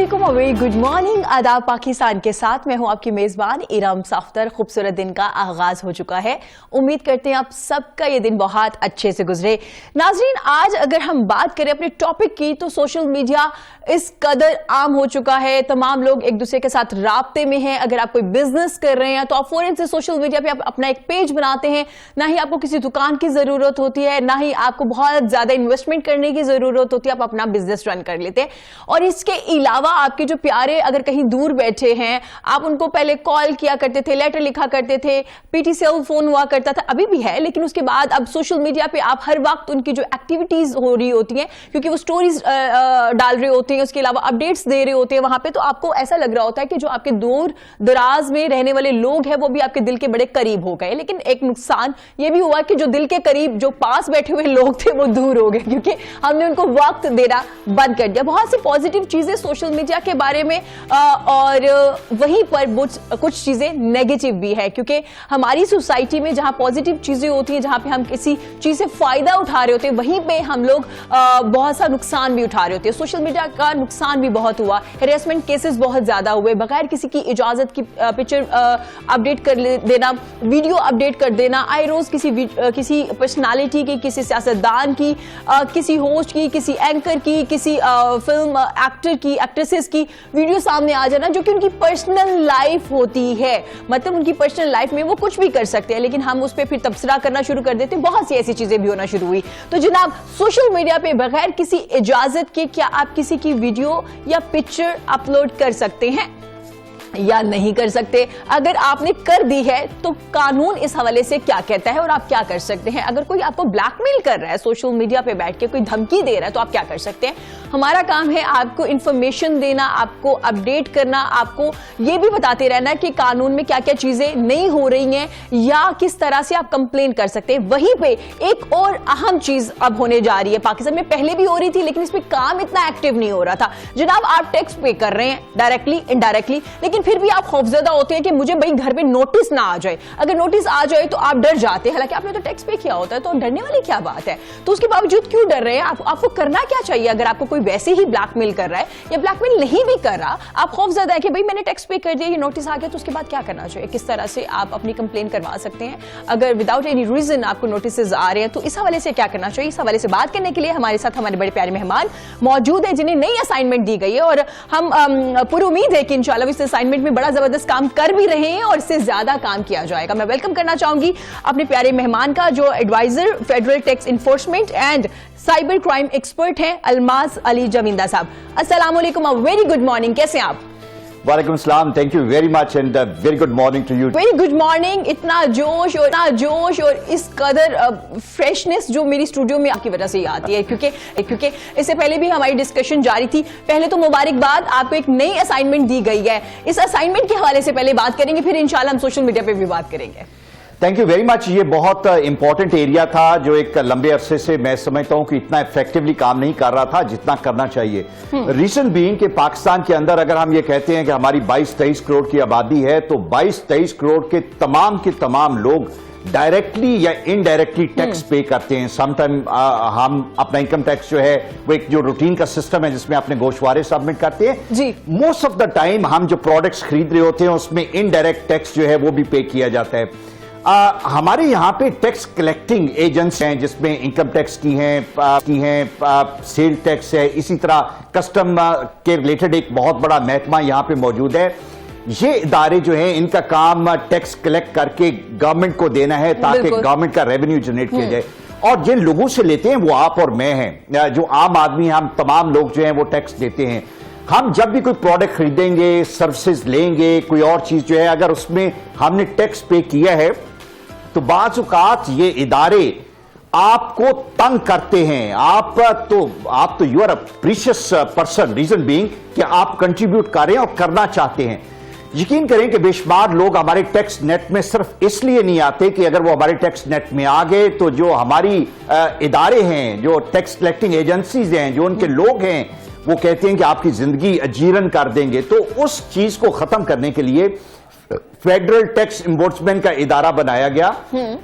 अस्सलामुअलैकुम, very good morning, आदाब पाकिस्तान के साथ मैं हूं आपकी मेजबान इरम सफ्तर। खूबसूरत दिन का आगाज हो चुका है। उम्मीद करते हैं आप सबका ये दिन बहुत अच्छे से गुजरे। नाजरीन, आज अगर हम बात करें अपने टॉपिक की तो सोशल मीडिया इस कदर आम हो चुका है, तमाम लोग एक दूसरे के साथ राब्ते में हैं। अगर आप कोई बिजनेस कर रहे हैं तो आप फौरन से सोशल मीडिया पे आप अपना एक पेज बनाते हैं। ना ही आपको किसी दुकान की जरूरत होती है, ना ही आपको बहुत ज्यादा इन्वेस्टमेंट करने की जरूरत होती है, आप अपना बिजनेस रन कर लेते हैं। और इसके अलावा आपके जो प्यारे अगर कहीं दूर बैठे हैं, आप उनको पहले कॉल किया करते थे, लेटर लिखा करते थे, पीटी सेल फोन हुआ करता था, अभी भी है, लेकिन उसके बाद अब सोशल मीडिया पे आप हर वक्त उनकी जो एक्टिविटीज हो रही होती हैं, क्योंकि वो स्टोरीज डाल रहे होते हैं, उसके अलावा अपडेट्स दे रहे होते हैं वहां पे, तो आपको ऐसा लग रहा होता है कि जो आपके दूर दराज में रहने वाले लोग हैं वो भी आपके दिल के बड़े करीब हो गए। लेकिन एक नुकसान ये भी हुआ कि जो दिल के करीब, जो पास बैठे हुए लोग थे वो दूर हो गए, क्योंकि हमने उनको वक्त देना बंद कर दिया। बहुत सी पॉजिटिव चीजें सोशल मीडिया के बारे में और वहीं पर कुछ चीजें नेगेटिव भी है, क्योंकि हमारी सोसाइटी में जहां पॉजिटिव चीजें होती हैं, जहां पे हम किसी चीज से फायदा उठा रहे होते हैं, वहीं पे हम लोग बहुत सा नुकसान भी उठा रहे होते हैं। सोशल मीडिया का नुकसान भी बहुत हुआ, हेरेसमेंट केसेस बहुत ज्यादा हुए, बगैर किसी की इजाजत की पिक्चर अपडेट कर देना, वीडियो अपडेट कर देना, आए रोज किसी पर्सनालिटी की, किसी सियासतदान की, किसी होस्ट की, किसी एंकर की, किसी फिल्म एक्टर की, एक्ट्रेसेस की वीडियो सामने आ जाना, जो कि उनकी पर्सनल लाइफ होती है। मतलब उनकी पर्सनल लाइफ में वो कुछ भी कर सकते हैं, लेकिन हम उस पर फिर तबसरा करना शुरू कर देते हैं। बहुत सी ऐसी चीजें भी होना शुरू हुई। तो जनाब, सोशल मीडिया पे बगैर किसी इजाजत के क्या आप किसी की वीडियो या पिक्चर अपलोड कर सकते हैं या नहीं कर सकते? अगर आपने कर दी है तो कानून इस हवाले से क्या कहता है और आप क्या कर सकते हैं? अगर कोई आपको ब्लैकमेल कर रहा है, सोशल मीडिया पे बैठ के कोई धमकी दे रहा है, तो आप क्या कर सकते हैं? हमारा काम है आपको इंफॉर्मेशन देना, आपको अपडेट करना, आपको ये भी बताते रहना कि कानून में क्या क्या चीजें नहीं हो रही हैं या किस तरह से आप कंप्लेन कर सकते हैं। वहीं पे एक और अहम चीज अब होने जा रही है, पाकिस्तान में पहले भी हो रही थी लेकिन इसमें काम इतना एक्टिव नहीं हो रहा था। जनाब, आप टैक्स पे कर रहे हैं डायरेक्टली इनडायरेक्टली, लेकिन फिर भी आप खौफजदा होते हैं कि मुझे भाई घर पे नोटिस ना आ जाए। अगर नोटिस आ जाए तो आप डर जाते हैं, हालांकि आपने तो टैक्स पे किया होता है, तो डरने वाली क्या बात है? तो उसके बावजूद क्यों डर रहे हैं? आपको करना क्या चाहिए? अगर आपको कोई वैसे ही ब्लैकमेल कर रहा है या ब्लैकमेल नहीं भी कर रहा, आप खौफजदा है कि भाई मैंने टैक्स पे कर दिया, ये नोटिस आ गया, तो उसके बाद क्या करना चाहिए? किस तरह से आप अपनी कंप्लेन करवा सकते हैं अगर विदाउट एनी रीजन आपको नोटिस आ रहे हैं? तो इस हवाले से क्या करना चाहिए? इस हवाले से बात करने के लिए हमारे साथ हमारे बड़े प्यारे मेहमान मौजूद है, जिन्हें नई असाइनमेंट दी गई है, और हम पूरी उम्मीद है कि इंशाल्लाह इस असाइनमेंट में बड़ा जबरदस्त काम कर भी रहे हैं और इससे ज्यादा काम किया जाएगा। मैं वेलकम करना चाहूंगी अपने प्यारे मेहमान का, जो adviser federal tax enforcement and cyber crime expert हैं, अलमाज अली जमींदा साहब। अस्सलाम वालेकुम, वेरी गुड मॉर्निंग, कैसे हैं आप? वालेकुम सलाम, thank you very much and very good morning to you. Very good morning. इतना जोश और इस कदर फ्रेशनेस जो मेरी स्टूडियो में आपकी वजह से ही आती है, क्योंकि इससे पहले भी हमारी डिस्कशन जारी थी। पहले तो मुबारकबाद, आपको एक नई असाइनमेंट दी गई है। इस असाइनमेंट के हवाले से पहले बात करेंगे, फिर इंशाल्लाह हम सोशल मीडिया पे भी बात करेंगे। Thank you very much. ये बहुत इंपॉर्टेंट एरिया था जो एक लंबे अरसे से मैं समझता हूं कि इतना इफेक्टिवली काम नहीं कर रहा था जितना करना चाहिए। रीजन बीइंग कि पाकिस्तान के अंदर अगर हम ये कहते हैं कि हमारी 22-23 करोड़ की आबादी है, तो 22-23 करोड़ के तमाम लोग डायरेक्टली या इनडायरेक्टली टैक्स पे करते हैं। समटाइम हम अपना इनकम टैक्स जो है वो एक जो रूटीन का सिस्टम है जिसमें अपने गोशवारे सबमिट करते हैं जी। मोस्ट ऑफ द टाइम हम जो प्रोडक्ट्स खरीद रहे होते हैं उसमें इनडायरेक्ट टैक्स जो है वो भी पे किया जाता है। हमारे यहाँ पे टैक्स कलेक्टिंग एजेंट्स हैं जिसमें इनकम टैक्स की हैं, सेल टैक्स है, इसी तरह कस्टम के रिलेटेड एक बहुत बड़ा महकमा यहाँ पे मौजूद है। ये इदारे जो हैं इनका काम टैक्स कलेक्ट करके गवर्नमेंट को देना है ताकि गवर्नमेंट का रेवेन्यू जनरेट किया जाए। और जिन लोगों से लेते हैं वो आप और मैं हैं, जो आम आदमी, हम तमाम लोग जो हैं वो टैक्स देते हैं। हम जब भी कोई प्रोडक्ट खरीदेंगे, सर्विसेज लेंगे, कोई और चीज जो है, अगर उसमें हमने टैक्स पे किया है तो बाज़ औक़ात ये इदारे आपको तंग करते हैं। आप तो you are a precious person, reason being कि आप कंट्रीब्यूट कर रहे हैं और करना चाहते हैं। यकीन करें कि बेशुमार लोग हमारे टैक्स नेट में सिर्फ इसलिए नहीं आते कि अगर वो हमारे टैक्स नेट में आ गए तो जो हमारी इदारे हैं, जो टैक्स कलेक्टिंग एजेंसीज हैं, जो उनके लोग हैं, वो कहते हैं कि आपकी जिंदगी अजीरन कर देंगे। तो उस चीज को खत्म करने के लिए फेडरल टैक्स एम्बोर्समेंट का इदारा बनाया गया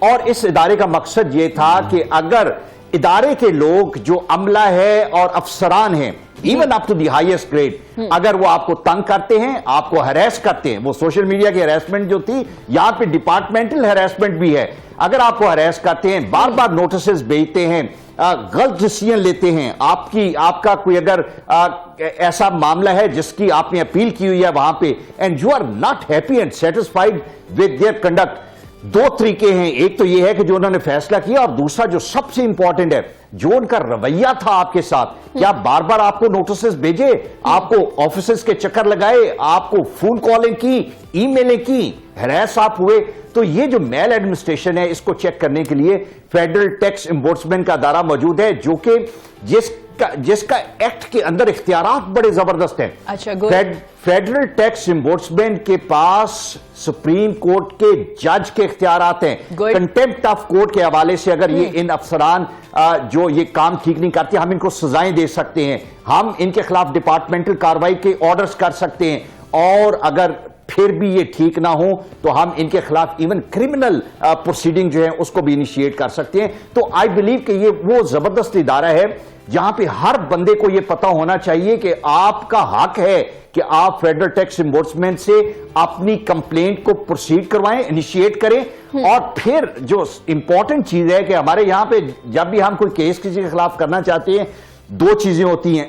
और इस इदारे का मकसद यह था कि अगर ادارے کے لوگ جو عملہ ہے اور افسران ہیں even up to the highest grade اگر وہ آپ کو تنگ کرتے ہیں آپ کو ہراس کرتے ہیں وہ سوشل میڈیا کی ہراسمنٹ جو تھی یہاں پہ ڈپارٹمنٹل ہراسمنٹ بھی ہے اگر آپ کو ہراس کرتے ہیں بار بار نوٹسز بھیجتے ہیں غلط ڈیسیژن لیتے ہیں آپ کا کوئی اگر ایسا معاملہ ہے جس کی آپ نے اپیل کی ہوئی ہے وہاں پہ and you are not happy and satisfied with their conduct دو طریقے ہیں ایک تو یہ ہے کہ جو انہوں نے فیصلہ کیا اور دوسرا جو سب سے امپورٹنٹ ہے جو ان کا رویہ تھا آپ کے ساتھ کیا بار بار آپ کو نوٹسز بھیجے آپ کو آفیسز کے چکر لگائے آپ کو فون کالیں کی ای میلیں کی ہراس آپ ہوئے تو یہ جو میل ایڈمنسٹریشن ہے اس کو چیک کرنے کے لیے فیڈرل ٹیکس امبورسمنٹ کا ادارہ موجود ہے جو کہ جس کا ایکٹ کے اندر اختیارات بڑے زبردست ہیں اچھا فیڈرل ٹیکس امبورسمنٹ کے پاس سپریم کورٹ کے جج کے اختیارات ہیں کنٹیمپٹ آف کورٹ کے حوالے سے اگر یہ ان افسران جو یہ کام ٹھیک نہیں کرتے ہم ان کو سزائیں دے سکتے ہیں ہم ان کے خلاف ڈپارٹمنٹل کارروائی کے آرڈرز کر سکتے ہیں اور اگر پھر بھی یہ ٹھیک نہ ہو تو ہم ان کے خلاف ایون کرمنل پروسیڈنگ جو ہے اس کو بھی انیشیٹ کر سکتے ہیں تو آئی بلیو کہ یہ وہ زبردست ادارہ ہے جہاں پہ ہر بندے کو یہ پتا ہونا چاہیے کہ آپ کا حق ہے کہ آپ فیڈرل ٹیکس امبورسمنٹ سے اپنی کمپلینٹ کو پروسیڈ کروائیں انیشیٹ کریں اور پھر جو امپورٹنٹ چیز ہے کہ ہمارے یہاں پہ جب بھی ہم کوئی کیس کسی کے خلاف کرنا چاہتے ہیں دو چیزیں ہوتی ہیں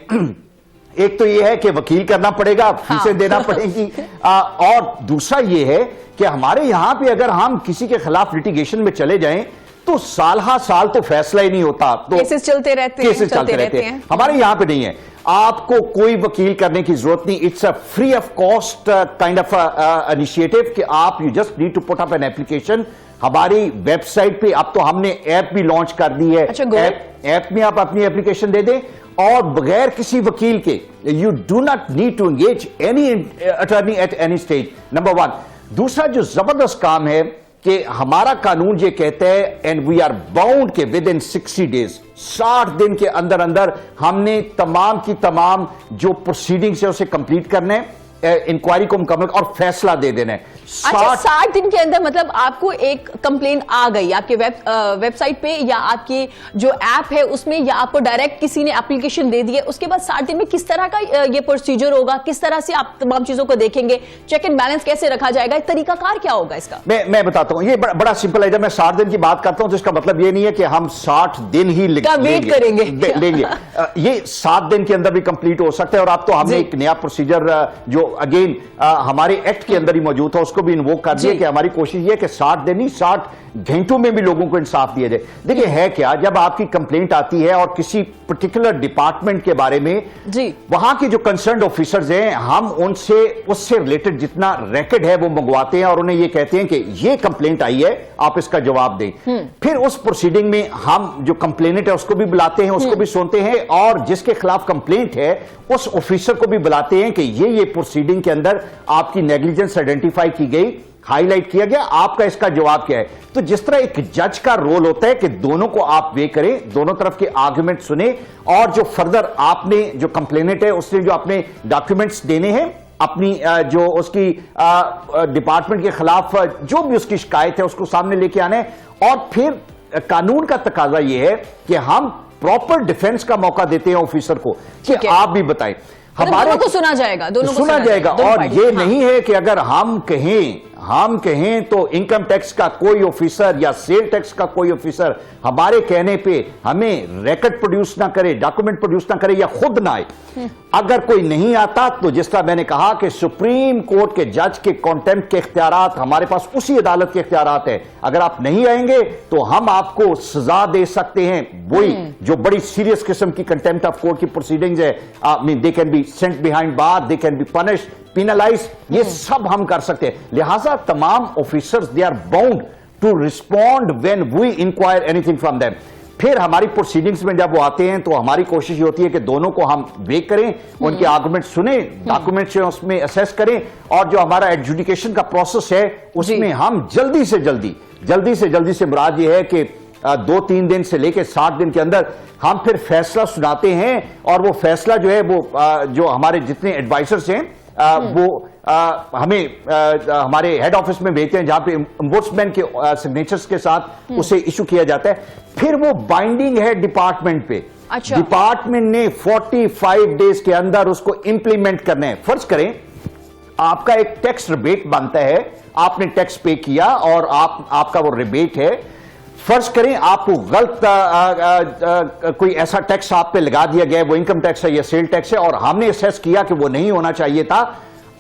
ایک تو یہ ہے کہ وکیل کرنا پڑے گا فیسیں دینا پڑے گی اور دوسرا یہ ہے کہ ہمارے یہاں پہ اگر ہم کسی کے خلاف لٹیگیشن میں چلے جائیں تو سال ہا سال تو فیصلہ ہی نہیں ہوتا کیسز چلتے رہتے ہیں ہمارے یہاں پہ نہیں ہے آپ کو کوئی وکیل کرنے کی ضرورت نہیں it's a free of cost kind of initiative کہ آپ you just need to put up an application ہماری ویب سائٹ پہ اب تو ہم نے ایپ بھی لانچ کر دی ہے ایپ میں آپ اپنی ایپلیکیشن دے دیں اور بغیر کسی وکیل کے you do not need to engage any attorney at any stage number 1 دوسرا جو زبردست کام ہے کہ ہمارا قانون یہ کہتا ہے اینڈ وی آر باؤنڈ کہ ود ان 60 days 60 دن کے اندر اندر ہم نے تمام کی تمام جو پروسیڈنگز ہے اسے کمپلیٹ کرنے ہیں انکوائری کو مکمل اور فیصلہ دے دینا ہے 60 دن کے اندر مطلب آپ کو ایک کمپلین آ گئی آپ کے ویب سائٹ پہ یا آپ کی جو ایپ ہے اس میں یا آپ کو ڈائریکٹ کسی نے اپلیکیشن دے دی ہے اس کے بعد 60 دن میں کس طرح کا یہ پروسیجر ہوگا کس طرح سے آپ تمام چیزوں کو دیکھیں گے چیک اینڈ بیلنس کیسے رکھا جائے گا ایک طریقہ کار کیا ہوگا اس کا میں بتاتا ہوں یہ بڑا سمپل ہے جب میں 60 دن کی بات کرتا ہوں تو اس کا مطلب یہ نہیں ہے کہ ہم 60 دن ہی ویٹ کریں گے یہ 7 دن کے اندر بھی کمپلیٹ ہو سکتا ہے اور اب تو ہم نے ایک نیا پروسیجر جو اگین ہمارے ایکٹ کے اندر ہی موجود تھا اس کو بھی انووک کر دیا کہ ہماری کوشش یہ ہے کہ 60 دن نہیں 60 گھنٹوں میں بھی لوگوں کو انصاف دیا جائے دیکھیں ہے کیا جب آپ کی کمپلینٹ آتی ہے اور کسی پرٹیکولر ڈپارٹمنٹ کے بارے میں وہاں کے جو کنسرنڈ آفیسرز ہیں ہم ان سے اس سے ریلیٹڈ جتنا ریکارڈ ہے وہ منگواتے ہیں اور انہیں یہ کہتے ہیں کہ یہ کمپلینٹ آئی ہے آپ اس کا جواب دیں پھر اس پروسیڈنگ میں ہم جو کمپلینٹ ہے اس کو بھی بلاتے ہیں اس کو بھی سنتے ہیں اور جس کے خلاف کمپلینٹ ہے اس آفیسر کو بھی بلاتے ہیں کہ یہ پروسیڈنگ کے اندر آپ کی نیگلیجنس آئیڈینٹیفائی کی گئی ہائی لائٹ کیا گیا آپ کا اس کا جواب کیا ہے تو جس طرح ایک جج کا رول ہوتا ہے کہ دونوں کو آپ وے کریں دونوں طرف کے آرگومنٹ سنیں اور جو فردر آپ نے جو کمپلینٹ ہے اس نے جو اپنے ڈاکیومنٹس دینے ہیں اپنی جو اس کی ڈپارٹمنٹ کے خلاف جو بھی اس کی شکایت ہے اس کو سامنے لے کے آنا ہے اور پھر قانون کا تقاضا یہ ہے کہ ہم پراپر ڈیفنس کا موقع دیتے ہیں آفیسر کو کہ آپ بھی بتائیں ہمارے کو سنا جائے گا دونوں کو سنا جائے گا اور یہ نہیں ہے کہ اگر ہم کہیں تو انکم ٹیکس کا کوئی آفیسر یا سیل ٹیکس کا کوئی آفیسر ہمارے کہنے پہ ہمیں ریکارڈ پروڈیوس نہ کرے ڈاکومنٹ پروڈیوس نہ کرے یا خود نہ آئے اگر کوئی نہیں آتا تو جس طرح میں نے کہا کہ سپریم کورٹ کے جج کے کانٹیمپٹ کے اختیارات ہمارے پاس اسی عدالت کے اختیارات ہیں اگر آپ نہیں آئیں گے تو ہم آپ کو سزا دے سکتے ہیں وہی جو بڑی سیریس قسم کی کنٹیمپٹ آف کورٹ کی پروسیڈنگز ہے they can be sent behind bar they can be punished penalized یہ سب ہم کر سکتے ہیں لہٰذا تمام officers they are bound to respond when we inquire anything from them پھر ہماری پروسیڈنگز میں جب وہ آتے ہیں تو ہماری کوشش یہ ہوتی ہے کہ دونوں کو ہم ویک کریں ان کے آرگومنٹ سنیں ڈاکومنٹس اس میں اسیس کریں اور جو ہمارا ایڈجوڈیکیشن کا پروسیس ہے اس میں ہم جلدی سے مراد یہ ہے کہ 2-3 دن سے لے کے 60 دن کے اندر ہم پھر فیصلہ سناتے ہیں اور وہ فیصلہ جو ہے وہ جو ہمارے جتنے ایڈوائزرز ہیں वो हमें हमारे हेड ऑफिस में भेजते हैं जहां पे ओम्बुड्समैन के सिग्नेचर्स के साथ उसे इशू किया जाता है, फिर वो बाइंडिंग है डिपार्टमेंट पे। अच्छा। डिपार्टमेंट ने 45 डेज के अंदर उसको इंप्लीमेंट करना है। फर्ज करें आपका एक टैक्स रिबेट बनता है, आपने टैक्स पे किया और आपका वो रिबेट है। फर्ज करें आपको गलत कोई ऐसा टैक्स आप पे लगा दिया गया है, वो इनकम टैक्स है या सेल टैक्स है, और हमने असेस किया कि वो नहीं होना चाहिए था,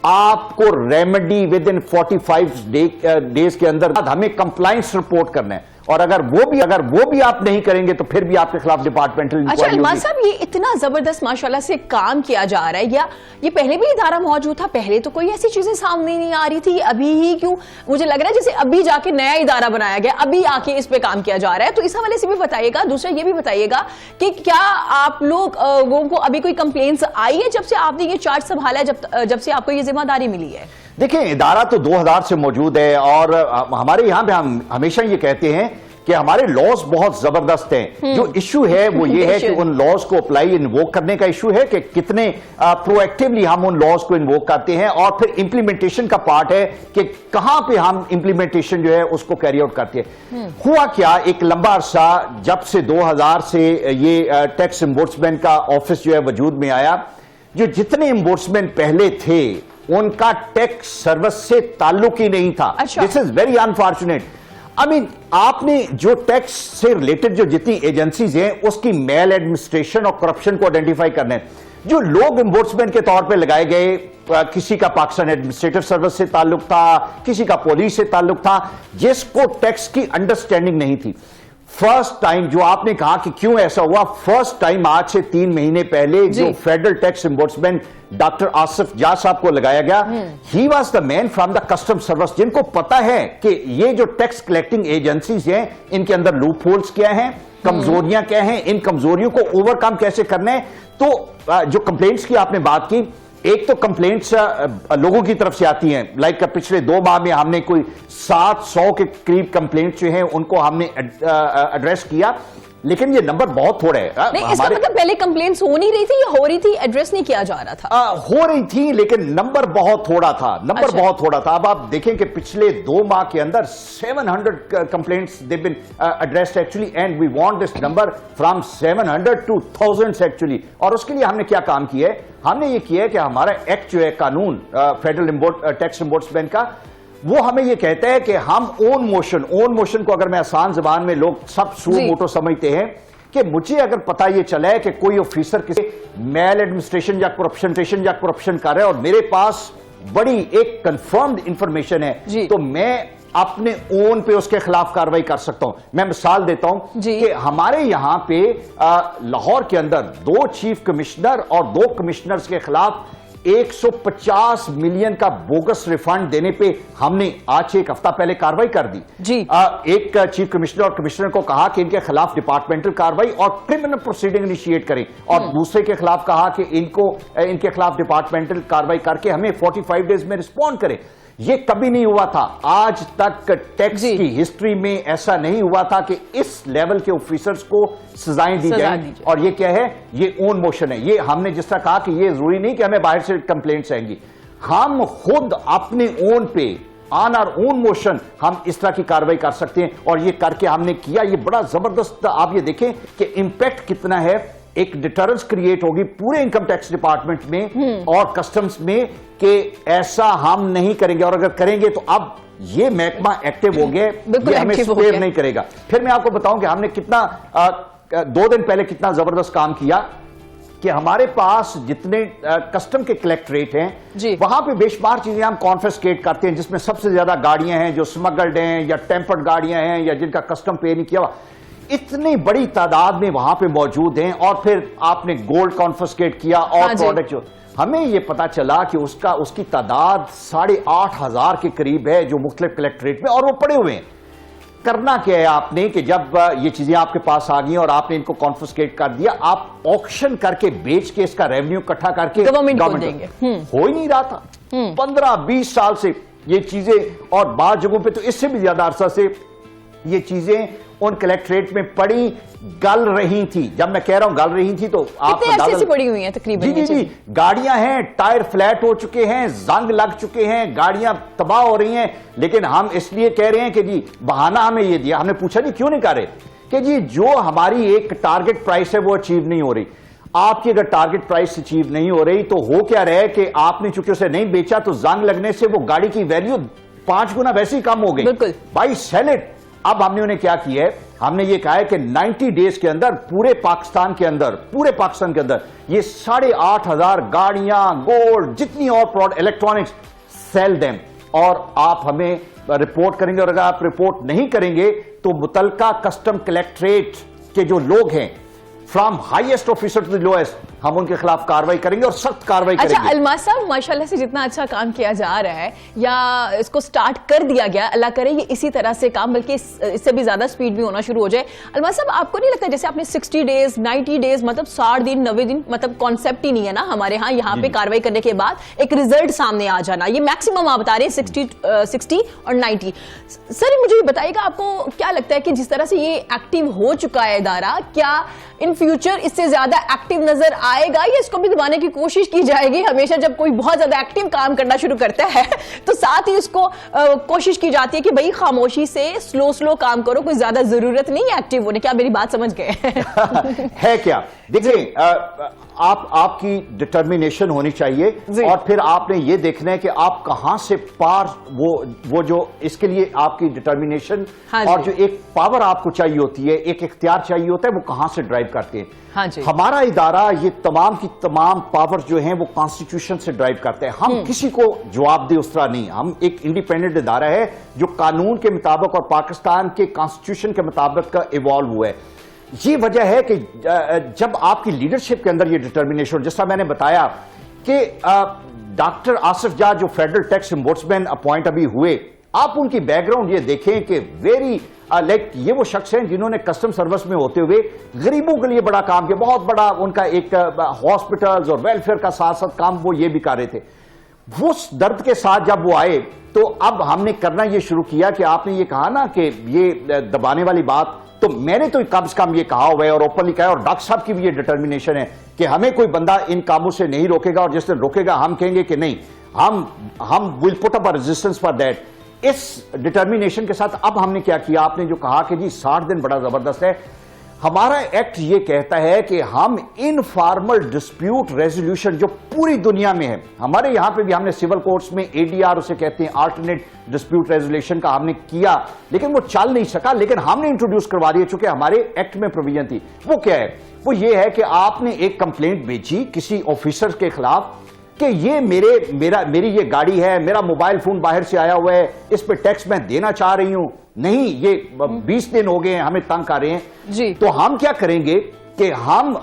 आपको रेमेडी विद इन 45 डेज के अंदर हमें कंप्लायंस रिपोर्ट करना है, और अगर वो भी आप नहीं करेंगे तो फिर भी आपके खिलाफ डिपार्टमेंटल अच्छा इंक्वायरी इल्माज होगी। साहब, ये इतना जबरदस्त माशाल्लाह से काम किया जा रहा है, या ये पहले भी इदारा मौजूद था? पहले तो कोई ऐसी चीजें सामने नहीं आ रही थी, अभी ही क्यों मुझे लग रहा है जैसे अभी जाके नया इदारा बनाया गया, अभी आके इस पे काम किया जा रहा है। तो इस हवाले से भी बताइएगा। दूसरा ये भी बताइएगा कि क्या आप लोगों को अभी कोई कंप्लेंट्स आई है जब से आपने ये चार्ज संभाला है, जब से आपको ये जिम्मेदारी मिली है? देखिए, इदारा तो 2000 से मौजूद है, और हमारे यहां पे हम हमेशा ये कहते हैं कि हमारे लॉज बहुत जबरदस्त हैं। जो इशू है वो ये है कि उन लॉज को अप्लाई इन्वोक करने का इशू है कि कितने प्रोएक्टिवली हम उन लॉज को इन्वोक करते हैं, और फिर इंप्लीमेंटेशन का पार्ट है कि कहां पे हम इंप्लीमेंटेशन जो है उसको कैरी आउट करते हैं। हुआ क्या, एक लंबा अरसा जब से 2000 से ये टैक्स एम्बोर्ड्समैन का ऑफिस जो है वजूद में आया, जो जितने एम्बोर्ड्समैन पहले थे उनका टैक्स सर्विस से ताल्लुक ही नहीं था। This is very unfortunate. आपने जो टैक्स से रिलेटेड जो जितनी एजेंसीज हैं उसकी मेल एडमिनिस्ट्रेशन और करप्शन को आइडेंटिफाई करना है। जो लोग एम्बोर्ड्समैन के तौर पे लगाए गए, किसी का पाकिस्तान एडमिनिस्ट्रेटिव सर्विस से ताल्लुक था, किसी का पुलिस से ताल्लुक था, जिसको टैक्स की अंडरस्टैंडिंग नहीं थी। फर्स्ट टाइम जो आपने कहा कि क्यों ऐसा हुआ, फर्स्ट टाइम आज से 3 महीने पहले जो फेडरल टैक्स एम्बोर्ड्समैन डॉक्टर आसिफ जा साहब को लगाया गया, he was the man from the custom service, जिनको पता है कि ये जो टैक्स कलेक्टिंग एजेंसीज हैं इनके अंदर लूप होल्स क्या हैं, कमजोरियां क्या हैं, इन कमजोरियों को ओवरकम कैसे करना है। तो जो कंप्लेंट्स की आपने बात की, एक तो कंप्लेंट्स लोगों की तरफ से आती हैं, लाइक पिछले 2 माह में हमने कोई 700 के करीब कंप्लेंट्स जो हैं उनको हमने एड्रेस किया, लेकिन ये नंबर बहुत थोड़ा है। नहीं, इसका मतलब पहले कंप्लेंट्स हो नहीं रही थी या हो रही थी, एड्रेस नहीं किया जा रहा था? हो रही थी, लेकिन नंबर बहुत थोड़ा था, बहुत थोड़ा था। अब आप देखें कि पिछले 2 माह के अंदर 700 complaints have been addressed actually, and we want this number from 700 to thousands actually. और उसके लिए हमने क्या काम किया है, हमने ये किया है कि हमारा एक्ट जो है कानून फेडरल टैक्स एम्बोर्ड्समैन का, वो हमें ये कहता है कि हम ओन मोशन को, अगर मैं आसान जबान में, लोग सब सू मोटो समझते हैं कि मुझे अगर पता ये चला है कि कोई ऑफिसर किसी मेल एडमिनिस्ट्रेशन या करप्शन कर रहा है और मेरे पास बड़ी एक कंफर्म्ड इंफॉर्मेशन है, तो मैं अपने ओन पे उसके खिलाफ कार्रवाई कर सकता हूं। मैं मिसाल देता हूं कि हमारे यहां पे लाहौर के अंदर 2 चीफ कमिश्नर और 2 कमिश्नर्स के खिलाफ 150 मिलियन का बोगस रिफंड देने पे हमने आज से 1 हफ्ता पहले कार्रवाई कर दी। एक चीफ कमिश्नर और कमिश्नर को कहा कि इनके खिलाफ डिपार्टमेंटल कार्रवाई और क्रिमिनल प्रोसीडिंग इनिशिएट करें, और दूसरे के खिलाफ कहा कि इनके खिलाफ डिपार्टमेंटल कार्रवाई करके हमें 45 डेज में रिस्पॉन्ड करें। ये कभी नहीं हुआ था, आज तक टैक्स की हिस्ट्री में ऐसा नहीं हुआ था कि इस लेवल के ऑफिसर्स को सजाएं दी जाए। और ये क्या है, ये ओन मोशन है। ये हमने जिस तरह कहा कि ये जरूरी नहीं कि हमें बाहर से कंप्लेंट्स आएंगी, हम खुद अपने ओन पे ऑन आवर ओन मोशन हम इस तरह की कार्रवाई कर सकते हैं, और ये करके हमने किया। ये बड़ा जबरदस्त, आप ये देखें कि इंपैक्ट कितना है, एक डिटरेंस क्रिएट होगी पूरे इनकम टैक्स डिपार्टमेंट में और कस्टम्स में कि ऐसा हम नहीं करेंगे, और अगर करेंगे तो अब ये महकमा एक्टिव हो गया, ये हमें स्पेयर नहीं करेगा। फिर मैं आपको बताऊं कि हमने कितना 2 दिन पहले कितना जबरदस्त काम किया कि हमारे पास जितने कस्टम के कलेक्ट्रेट हैं वहां पे बेशुमार चीजें हम कॉन्फिस्केट करते हैं, जिसमें सबसे ज्यादा गाड़ियां हैं जो स्मगल्ड हैं या टेम्पर्ड गाड़ियां हैं या जिनका कस्टम पे नहीं किया हुआ, इतनी बड़ी तादाद में वहां पे मौजूद हैं। और फिर आपने गोल्ड कॉन्फिस्केट किया और प्रोडक्ट, जो हमें ये पता चला कि उसकी तादाद 8,500 के करीब है जो मुख्तलिफ कलेक्ट्रेट में, और वो पड़े हुए हैं। करना क्या है आपने कि जब ये चीजें आपके पास आ गई और आपने इनको कॉन्फिस्केट कर दिया, आप ऑक्शन करके बेच के इसका रेवेन्यू इकट्ठा करके गवर्नमेंट को देंगे। हो ही नहीं रहा था 15-20 साल से ये चीजें, और बाद जगहों पे तो इससे भी ज्यादा अरसा से یہ چیزیں ان کلیکٹریٹ میں پڑی گل رہی تھی. جب میں کہہ رہا ہوں گل رہی تھی تو آپ کتنے عرصے سے پڑی ہوئی ہیں تقریباً؟ جی گاڑیاں ہیں, ٹائر فلیٹ ہو چکے ہیں, زنگ لگ چکے ہیں, گاڑیاں تباہ ہو رہی ہیں, لیکن ہم اس لیے کہہ رہے ہیں کہ جی بہانہ ہمیں یہ دیا. ہم نے پوچھا جی کیوں نہیں کر رہے, کہ جی جو ہماری ایک ٹارگٹ پرائس ہے وہ اچیو نہیں ہو رہی. آپ کی اگر ٹارگٹ پرائس اچیو نہیں ہو رہی تو ہو کیا رہے کہ آپ نے چونکہ اسے نہیں بیچا تو زنگ لگنے سے وہ گاڑی کی ویلیو 5 گنا ویسے ہی کم ہو گئی. بالکل بھائی سیل اٹ. اب ہم نے انہیں کیا کیا ہے, ہم نے یہ کہا ہے کہ 90 ڈیز کے اندر پورے پاکستان کے اندر یہ 8,500 گاڑیاں, گولڈ, جتنی اور الیکٹرانکس سیل دیم, اور آپ ہمیں رپورٹ کریں گے. اور اگر آپ رپورٹ نہیں کریں گے تو متعلقہ کسٹم کلیکٹریٹ کے جو لوگ ہیں from highest officer to the lowest, ہم ان کے خلاف کاروائی کریں گے اور سخت کاروائی کریں گے. اچھا الماس صاحب, ماشاءاللہ سے جتنا اچھا کام کیا جا رہا ہے یا اس کو سٹارٹ کر دیا گیا, اللہ کرے یہ اسی طرح سے کام بلکہ اس سے بھی زیادہ سپیڈ بھی ہونا شروع ہو جائے. الماس صاحب آپ کو نہیں لگتا جیسے آپ نے 60 ڈیز 90 ڈیز مطلب 60 دن 90 دن مطلب کانسیپٹ ہی نہیں ہے نا ہمارے ہاں, یہاں پہ کاروائی کرنے کے بعد ایک ریزلٹ سامنے آ جانا, یہ میکسیمم آپ بتا رہے ہیں 60 اور 90. سر مجھے یہ بتائیے گا آپ کو کیا لگتا ہے کہ جس طرح سے یہ ایکٹیو ہو چکا ہے ادارہ, کیا ان فیوچر اس سے زیادہ ایکٹیو نظر آئے گا یا اس کو بھی دبانے کی کوشش کی جائے گی؟ ہمیشہ جب کوئی بہت زیادہ ایکٹیو کام کرنا شروع کرتا ہے تو ساتھ ہی اس کو کوشش کی جاتی ہے کہ بھئی خاموشی سے سلو کام کرو, کوئی زیادہ ضرورت نہیں ہے ایکٹیو ہونے. کیا میری بات سمجھ گئے ہے کیا؟ دیکھیں آپ کی ڈٹرمینیشن ہونی چاہیے اور پھر آپ نے یہ دیکھنا ہے کہ آپ کہاں سے پار وہ جو اس کے لیے آپ کی ڈٹرمینیشن اور جو ایک پاور آپ کو چاہیے ہوتی ہے, ایک اختیار چاہیے ہوتا ہے, وہ کہاں سے ڈرائیو کرتے ہیں. ہمارا ادارہ یہ تمام کی تمام پاور جو ہیں وہ کانسٹیٹیوشن سے ڈرائیو کرتے ہیں. ہم کسی کو جواب دے اس طرح نہیں, ہم ایک انڈیپینڈنٹ ادارہ ہے جو قانون کے مطابق اور پاکستان کے کانسٹیٹیوشن کے مطابق کا ایوالو ہوا ہے. یہ وجہ ہے کہ جب آپ کی لیڈرشپ کے اندر یہ ڈٹرمینیشن, جس طرح میں نے بتایا کہ ڈاکٹر آصف جا جو فیڈرل ٹیکس امبوڈسمین اپوائنٹ ابھی ہوئے, آپ ان کی بیک گراؤنڈ یہ دیکھیں کہ ویری لائک یہ وہ شخص ہیں جنہوں نے کسٹم سروس میں ہوتے ہوئے غریبوں کے لیے بڑا کام کیا, بہت بڑا ان کا ایک ہاسپٹلز اور ویلفیئر کا ساتھ ساتھ کام وہ یہ بھی کر رہے تھے. وہ درد کے ساتھ جب وہ آئے تو اب ہم نے کرنا یہ شروع کیا کہ آپ نے یہ کہا نا کہ یہ دبانے والی بات, تو میں نے تو کم سے کم یہ کہا ہوا ہے اور اوپنلی کہا ہے, اور ڈاکٹر صاحب کی بھی یہ ڈٹرمینیشن ہے کہ ہمیں کوئی بندہ ان کاموں سے نہیں روکے گا, اور جس نے روکے گا ہم کہیں گے کہ نہیں, ہم will put up a resistance for that. اس ڈٹرمینیشن کے ساتھ اب ہم نے کیا کیا, آپ نے جو کہا کہ جی 60 دن بڑا زبردست ہے, ہمارا ایکٹ یہ کہتا ہے کہ ہم انفارمل ڈسپیوٹ ریزولوشن جو پوری دنیا میں ہے, ہمارے یہاں پہ بھی ہم نے سول کورٹس میں ADR اسے کہتے ہیں آلٹرنیٹ ڈسپیوٹ ریزولوشن کا ہم نے کیا, لیکن وہ چل نہیں سکا, لیکن ہم نے انٹروڈیوس کروا دیا چونکہ ہمارے ایکٹ میں پروویژن تھی. وہ کیا ہے, وہ یہ ہے کہ آپ نے ایک کمپلینٹ بھیجی کسی آفیسر کے خلاف کہ یہ میری یہ گاڑی ہے, میرا موبائل فون باہر سے آیا ہوا ہے, اس پہ ٹیکس میں دینا چاہ رہی ہوں, نہیں یہ 20 دن ہو گئے ہیں ہمیں تنگ کر رہے ہیں. تو ہم کیا کریں گے کہ ہم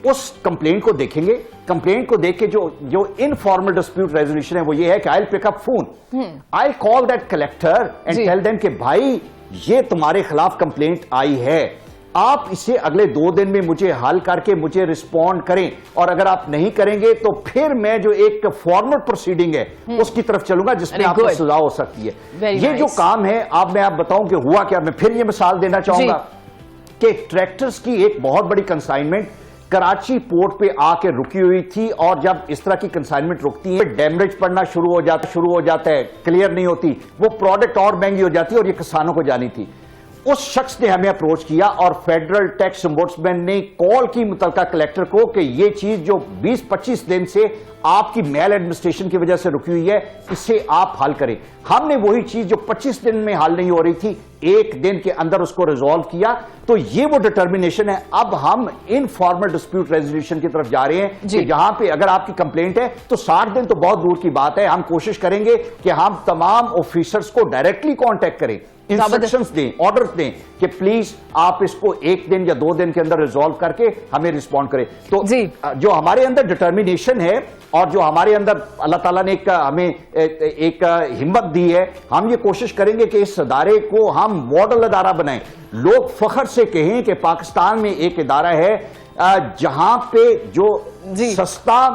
اس کمپلینٹ کو دیکھیں گے, کمپلینٹ کو دیکھ کے جو انفارمل ڈسپیوٹ ریزولوشن ہے وہ یہ ہے کہ I'll pick up phone, I'll call that collector and tell them کہ بھائی یہ تمہارے خلاف کمپلینٹ آئی ہے, آپ اسے اگلے 2 دن میں مجھے حل کر کے مجھے رسپونڈ کریں, اور اگر آپ نہیں کریں گے تو پھر میں جو ایک فارمل پروسیڈنگ ہے اس کی طرف چلوں گا جس میں آپ کو سزا ہو سکتی ہے. یہ جو کام ہے اب میں آپ بتاؤں کہ ہوا کیا, میں پھر یہ مثال دینا چاہوں گا کہ ٹریکٹرز کی ایک بہت بڑی کنسائنمنٹ کراچی پورٹ پہ آ کے رکی ہوئی تھی, اور جب اس طرح کی کنسائنمنٹ رکتی ہے ڈیمیج پڑنا شروع ہو جاتا ہے, کلیئر نہیں ہوتی, وہ پروڈکٹ اور مہنگی ہو جاتی ہے, اور یہ کسانوں کو جانی تھی. اس شخص نے ہمیں اپروچ کیا اور فیڈرل ٹیکس امبوڈسمین نے کال کی متعلقہ کلیکٹر کو کہ یہ چیز جو 20-25 دن سے آپ کی میل ایڈمنسٹریشن کی وجہ سے رکی ہوئی ہے اسے آپ حل کریں. ہم نے وہی چیز جو 25 دن میں حل نہیں ہو رہی تھی 1 دن کے اندر اس کو ریزالو کیا. تو یہ وہ ڈٹرمینیشن ہے. اب ہم انفارمل ڈسپیوٹ ریزولوشن کی طرف جا رہے ہیں کہ جہاں پہ اگر آپ کی کمپلینٹ ہے تو 60 دن تو بہت دور کی بات ہے, ہم کوشش کریں گے کہ ہم تمام آفیسرز کو ڈائریکٹلی کانٹیکٹ کریں, انسٹرکشنز دیں, آرڈرز دیں کہ پلیز آپ اس کو 1 دن یا 2 دن کے اندر ریزالو کر کے ہمیں رسپونڈ کریں. تو جو ہمارے اندر ڈٹرمینیشن ہے اور جو ہمارے اندر اللہ تعالیٰ نے ہمیں ایک ہمت دی ہے, ہم یہ کوشش کریں گے کہ اس ادارے کو ہم ماڈل ادارہ بنائیں, لوگ فخر سے کہیں کہ پاکستان میں ایک ادارہ ہے جہاں پہ جو سستا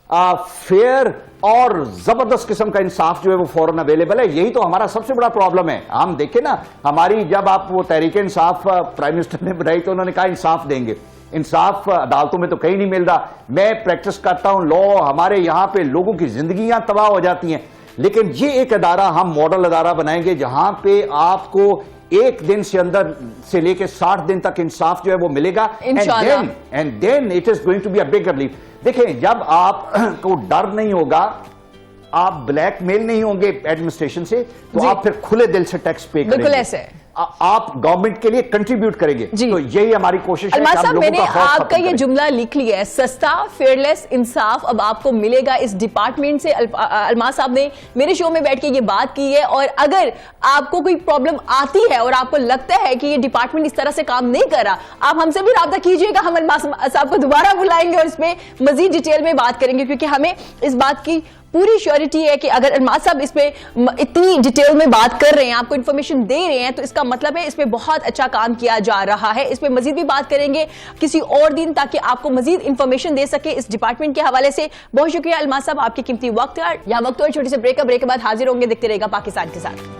फेयर और जबरदस्त किस्म का इंसाफ जो है वो फौरन अवेलेबल है। यही तो हमारा सबसे बड़ा प्रॉब्लम है। हम देखें ना, हमारी जब आप वो तहरीक इंसाफ प्राइम मिनिस्टर ने बनाई तो उन्होंने कहा इंसाफ देंगे, इंसाफ अदालतों में तो कहीं नहीं मिल रहा। मैं प्रैक्टिस करता हूं लॉ, हमारे यहां पे लोगों की जिंदगियां तबाह हो जाती हैं, लेकिन ये एक अदारा हम मॉडल अदारा बनाएंगे जहां पे आपको एक दिन से अंदर से लेके 60 दिन तक इंसाफ जो है वो मिलेगा। And then it is going to be a big relief. देखें, जब आप को डर नहीं होगा, आप ब्लैकमेल नहीं होंगे एडमिनिस्ट्रेशन से, तो आप फिर खुले दिल से टैक्स पे करेंगे। बिल्कुल ऐसे आप गवर्नमेंट के लिए कंट्रीब्यूट करेंगे। तो यही हमारी कोशिश है। अलमाज साहब, मैंने आपका ये जुमला लिख लिया है, सस्ता फेयरलेस इंसाफ अब आपको मिलेगा इस डिपार्टमेंट से। अलमाज साहब ने मेरे शो में बैठ के ये बात की है, और अगर आपको कोई प्रॉब्लम आती है और आपको लगता है कि ये डिपार्टमेंट इस तरह से काम नहीं कर रहा, आप हमसे भी राब्ता कीजिएगा। हम अलमाज साहब को दोबारा बुलाएंगे और इसमें मजीद डिटेल में बात करेंगे, क्योंकि हमें इस बात की पूरी श्योरिटी है कि अगर अलमाज साहब इस पे इतनी डिटेल में बात कर रहे हैं, आपको इन्फॉर्मेशन दे रहे हैं, तो इसका मतलब है इसमें बहुत अच्छा काम किया जा रहा है। इस पे मजीद भी बात करेंगे किसी और दिन, ताकि आपको मजीद इन्फॉर्मेशन दे सके इस डिपार्टमेंट के हवाले से। बहुत शुक्रिया अलमाज साहब, आपकी कीमती वक्त है। यहाँ वक्त और छोटी से ब्रेक के बाद हाजिर होंगे। देखते रहेगा पाकिस्तान के साथ।